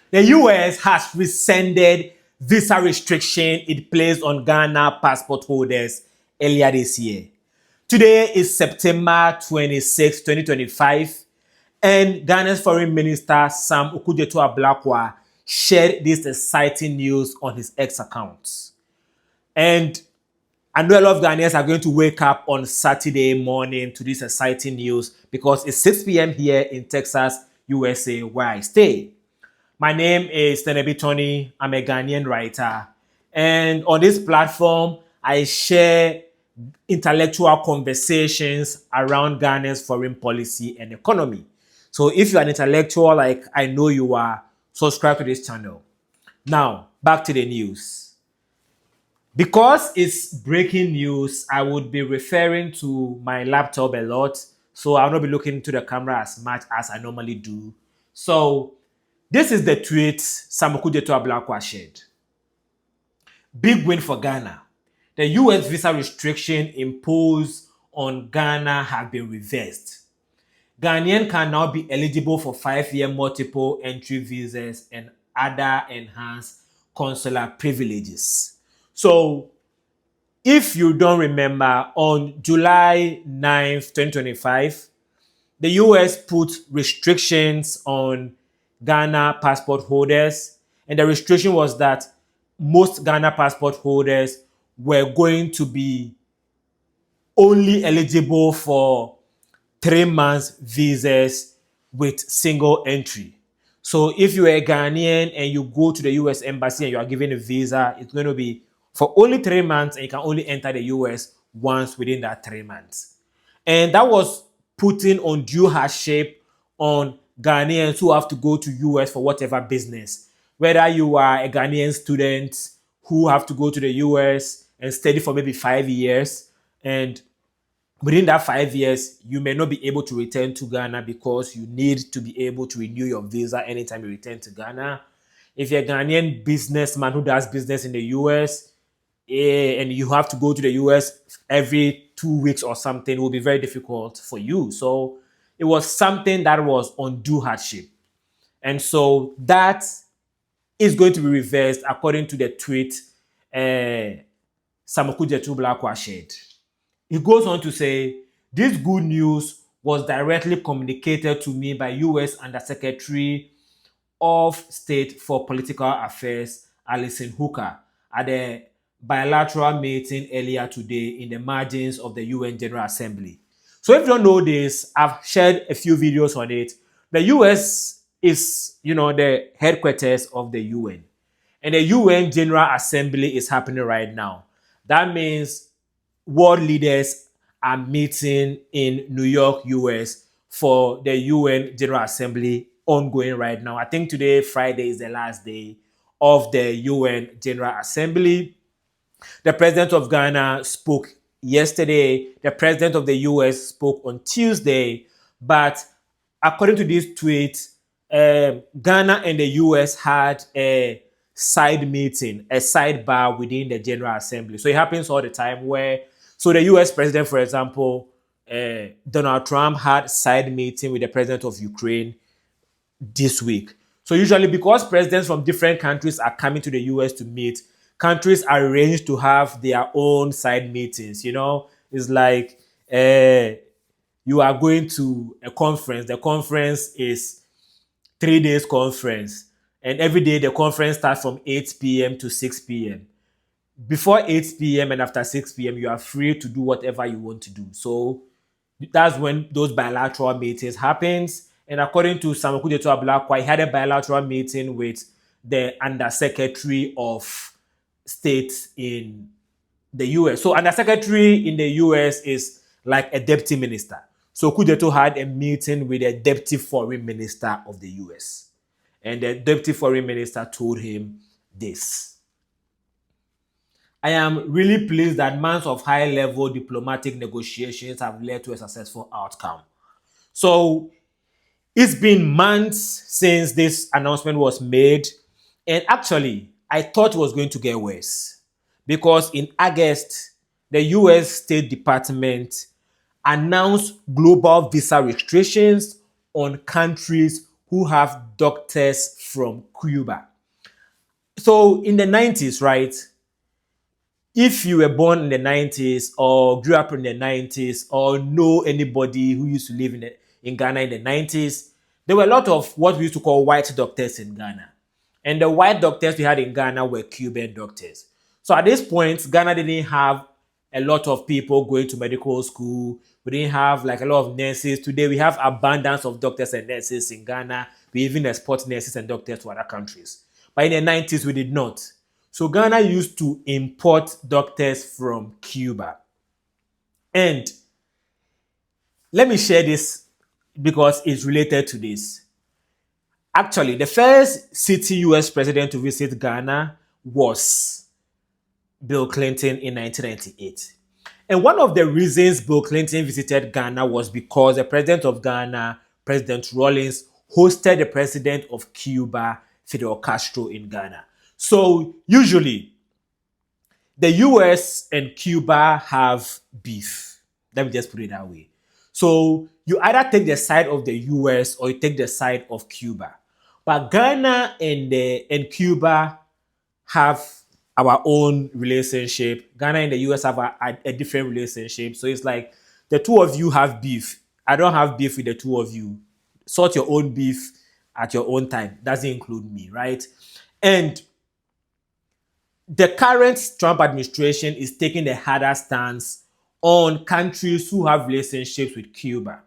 The US has rescinded visa restriction it placed on Ghana passport holders earlier this year. Today is September 26, 2025, and Ghana's Foreign Minister Sam Okudzeto Ablakwa shared this exciting news on his X account. And I know a lot of Ghanaians are going to wake up on Saturday morning to this exciting news because it's 6 p.m. here in Texas, USA, where I stay. My name is Tenebi Tony. I'm a Ghanaian writer. And on this platform, I share intellectual conversations around Ghana's foreign policy and economy. So if you're an intellectual like I know you are, subscribe to this channel. Now, back to the news. Because it's breaking news, I would be referring to my laptop a lot. So I'll not be looking into the camera as much as I normally do. So this is the tweet Sam Okudzeto Ablakwa shared. Big win for Ghana. The US visa restriction imposed on Ghana has been reversed. Ghanaians can now be eligible for 5-year multiple entry visas and other enhanced consular privileges. So, if you don't remember, on July 9th, 2025, the US put restrictions on Ghana passport holders, and the restriction was that most Ghana passport holders were going to be only eligible for 3 months visas with single entry. So if you're a Ghanaian and you go to the US embassy and you are given a visa, it's going to be for only 3 months, and you can only enter the US once within that 3 months. And that was putting undue hardship on Ghanaians who have to go to US for whatever business. Whether you are a Ghanaian student who have to go to the US and study for maybe 5 years, and within that 5 years, you may not be able to return to Ghana because you need to be able to renew your visa anytime you return to Ghana. If you're a Ghanaian businessman who does business in the US, and you have to go to the US every 2 weeks or something, it will be very difficult for you. So it was something that was undue hardship. And so that is going to be reversed according to the tweet Sam Okudzeto Ablakwa shared. He goes on to say, this good news was directly communicated to me by US Undersecretary of State for Political Affairs, Allison at the bilateral meeting earlier today in the margins of the UN General Assembly. So if you don't know this, I've shared a few videos on it. The US is, the headquarters of the UN. And the UN General Assembly is happening right now. That means world leaders are meeting in New York, US for the UN General Assembly ongoing right now. I think today, Friday, is the last day of the UN General Assembly. The president of Ghana spoke yesterday. The president of the US spoke on Tuesday. But according to this tweet, Ghana and the US had a side meeting, a sidebar within the General Assembly. So it happens all the time where, so the US president, for example, Donald Trump had side meeting with the president of Ukraine this week. So usually because presidents from different countries are coming to the US to meet, countries arrange to have their own side meetings. It's like you are going to a conference. The conference is 3 days conference. And every day the conference starts from 8 p.m. to 6 p.m. Before 8 p.m. and after 6 p.m., you are free to do whatever you want to do. So that's when those bilateral meetings happens. And according to Sam Okudzeto Ablakwa, he had a bilateral meeting with the Undersecretary of State in the US. So Undersecretary in the US is like a deputy minister. So Okudzeto had a meeting with the deputy foreign minister of the US. And the deputy foreign minister told him this. I am really pleased that months of high-level diplomatic negotiations have led to a successful outcome. So it's been months since this announcement was made. And actually, I thought it was going to get worse. Because in August, the US State Department announced global visa restrictions on countries who have doctors from Cuba. So in the 90s, right? If you were born in the 90s or grew up in the 90s or know anybody who used to live in Ghana in the 90s, there were a lot of what we used to call white doctors in Ghana. And the white doctors we had in Ghana were Cuban doctors. So at this point, Ghana didn't have a lot of people going to medical school. We didn't have like a lot of nurses. Today, we have abundance of doctors and nurses in Ghana. We even export nurses and doctors to other countries. But in the 90s, we did not. So Ghana used to import doctors from Cuba. And let me share this because it's related to this. Actually, the first city US president to visit Ghana was Bill Clinton in 1998. And one of the reasons Bill Clinton visited Ghana was because the president of Ghana, President Rawlings, hosted the president of Cuba, Fidel Castro, in Ghana. So usually, the US and Cuba have beef. Let me just put it that way. So you either take the side of the US or you take the side of Cuba. But Ghana and Cuba have our own relationship. Ghana and the US have a different relationship. So it's like the two of you have beef. I don't have beef with the two of you. Sort your own beef at your own time. Doesn't include me, right? And the current Trump administration is taking the harder stance on countries who have relationships with Cuba.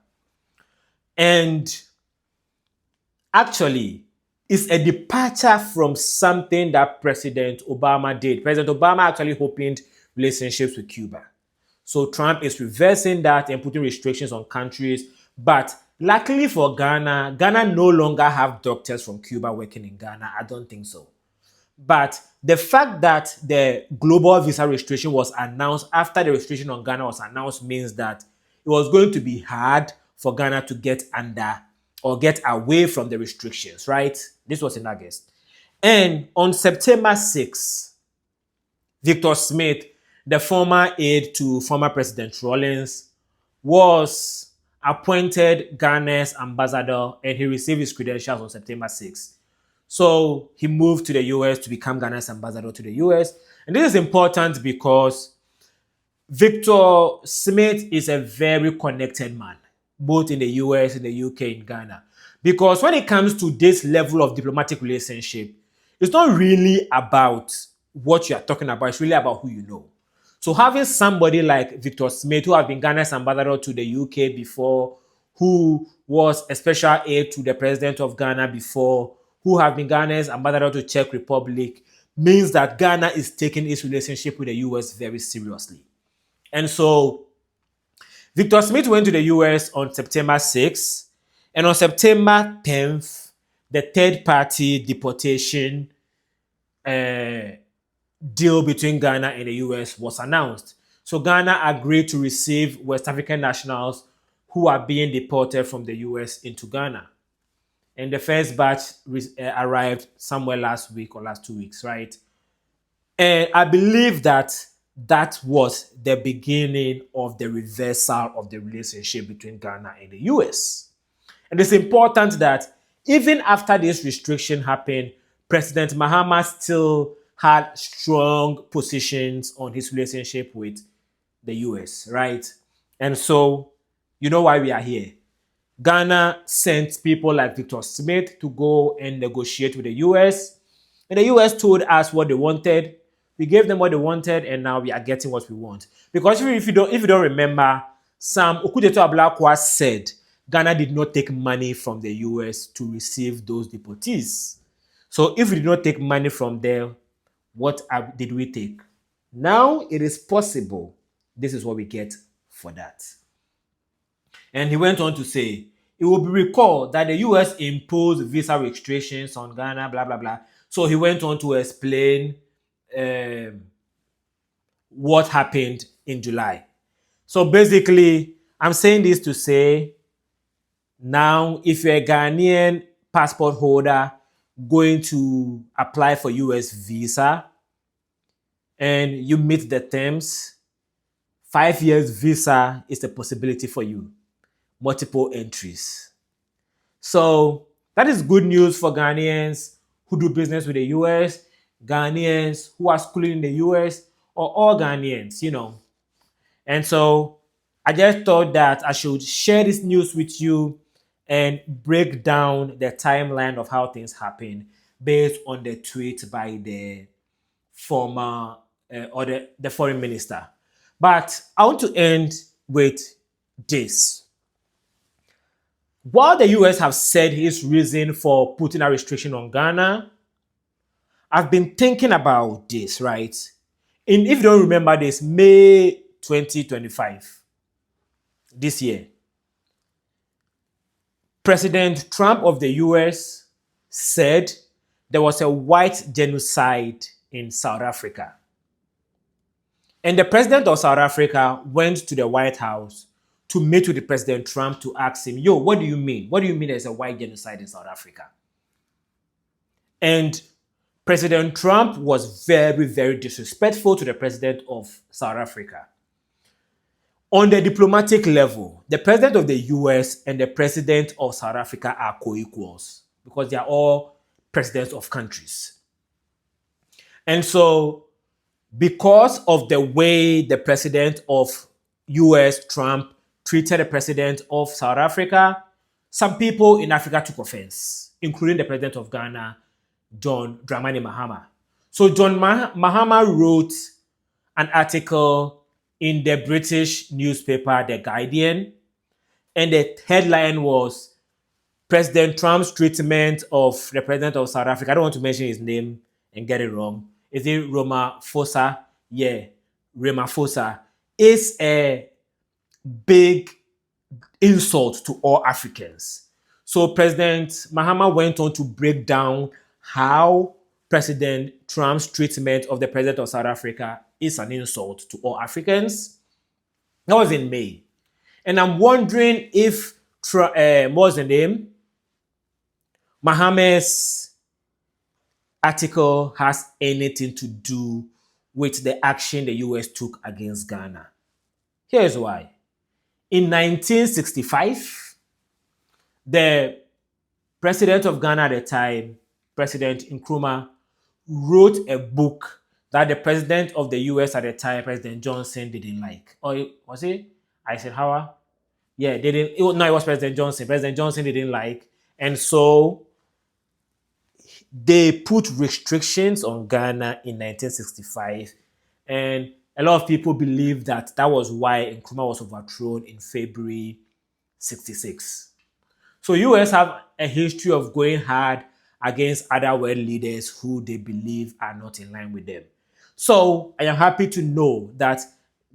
And actually, it's a departure from something that President Obama did. President Obama actually opened relationships with Cuba. So Trump is reversing that and putting restrictions on countries. But luckily for Ghana, Ghana no longer have doctors from Cuba working in Ghana. I don't think so. But the fact that the global visa restriction was announced after the restriction on Ghana was announced means that it was going to be hard for Ghana to get under or get away from the restrictions, right? This was in August. And on September 6, Victor Smith, the former aide to former President Rawlings, was appointed Ghana's ambassador and he received his credentials on September 6. So he moved to the US to become Ghana's ambassador to the US. And this is important because Victor Smith is a very connected man, both in the US, in the UK, in Ghana. Because when it comes to this level of diplomatic relationship, it's not really about what you are talking about. It's really about who you know. So having somebody like Victor Smith, who has been Ghana's ambassador to the UK before, who was a special aide to the president of Ghana before, who have been Ghana's ambassador to Czech Republic, means that Ghana is taking its relationship with the US very seriously. And so Victor Smith went to the US on September 6th, and on September 10th, the third-party deportation deal between Ghana and the US was announced. So Ghana agreed to receive West African nationals who are being deported from the US into Ghana. And the first batch arrived somewhere last week or last 2 weeks, right? And I believe that was the beginning of the reversal of the relationship between Ghana and the US. And it's important that even after this restriction happened, President Mahama still had strong positions on his relationship with the US, right? And so, you know why we are here. Ghana sent people like Victor Smith to go and negotiate with the US. And the US told us what they wanted. We gave them what they wanted, and now we are getting what we want. Because if you don't remember, some Okudzeto Ablakwa said Ghana did not take money from the US to receive those deportees. So if we did not take money from them, what did we take? Now it is possible. This is what we get for that. And he went on to say, it will be recalled that the US imposed visa restrictions on Ghana, blah, blah, blah. So he went on to explain what happened in July. So basically, I'm saying this to say, now, if you're a Ghanaian passport holder going to apply for US visa and you meet the terms, 5 years visa is a possibility for you. Multiple entries. So That is good news for Ghanaians who do business with the US, Ghanaians who are schooling in the US, or all Ghanaians, And so I just thought that I should share this news with you and break down the timeline of how things happen based on the tweet by the former or the foreign minister. But I want to end with this. While the US have said his reason for putting a restriction on Ghana, I've been thinking about this, right? And if you don't remember this, May 2025, this year, President Trump of the US said there was a white genocide in South Africa. And the president of South Africa went to the White House to meet with the President Trump to ask him, yo, what do you mean? What do you mean there's a white genocide in South Africa? And President Trump was very, very disrespectful to the president of South Africa. On the diplomatic level, the president of the US and the president of South Africa are co-equals because they are all presidents of countries. And so, because of the way the president of US, Trump, treated the president of South Africa, some people in Africa took offense, including the president of Ghana, John Dramani Mahama. So John Mahama wrote an article in the British newspaper, The Guardian, and the headline was President Trump's treatment of the president of South Africa. I don't want to mention his name and get it wrong. Is it Ramaphosa? Yeah, Ramaphosa is a big insult to all Africans. So President Mahama went on to break down how President Trump's treatment of the president of South Africa is an insult to all Africans. That was in May. And I'm wondering if, what was the name? Mahama's article has anything to do with the action the US took against Ghana. Here's why. In 1965, the president of Ghana at the time, President Nkrumah, wrote a book that the president of the US at the time, President Johnson, didn't like. Or was it Eisenhower? Yeah, it was President Johnson. President Johnson didn't like. And so they put restrictions on Ghana in 1965. And a lot of people believe that that was why Nkrumah was overthrown in February 66. So US have a history of going hard against other world leaders who they believe are not in line with them. So I am happy to know that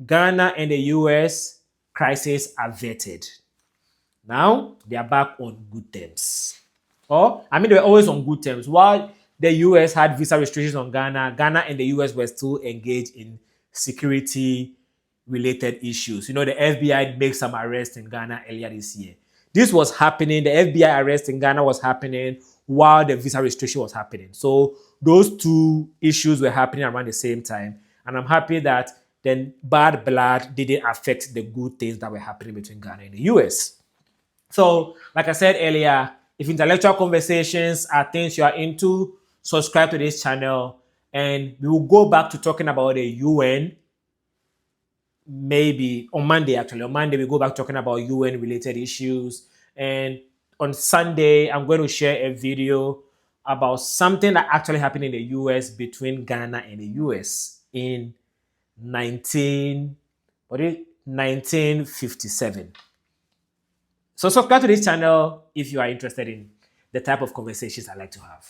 Ghana and the US crisis are vetted. Now they are back on good terms. They were always on good terms. While the US had visa restrictions on Ghana, Ghana and the US were still engaged in security-related issues. The FBI made some arrests in Ghana earlier this year. This was happening. The FBI arrest in Ghana was happening while the visa restriction was happening. So those two issues were happening around the same time. And I'm happy that the bad blood didn't affect the good things that were happening between Ghana and the US. So, like I said earlier, if intellectual conversations are things you are into, subscribe to this channel. And we will go back to talking about the UN maybe on Monday, actually. On Monday, we go back talking about UN-related issues. And on Sunday, I'm going to share a video about something that actually happened in the US between Ghana and the US in 1957. So subscribe to this channel if you are interested in the type of conversations I like to have.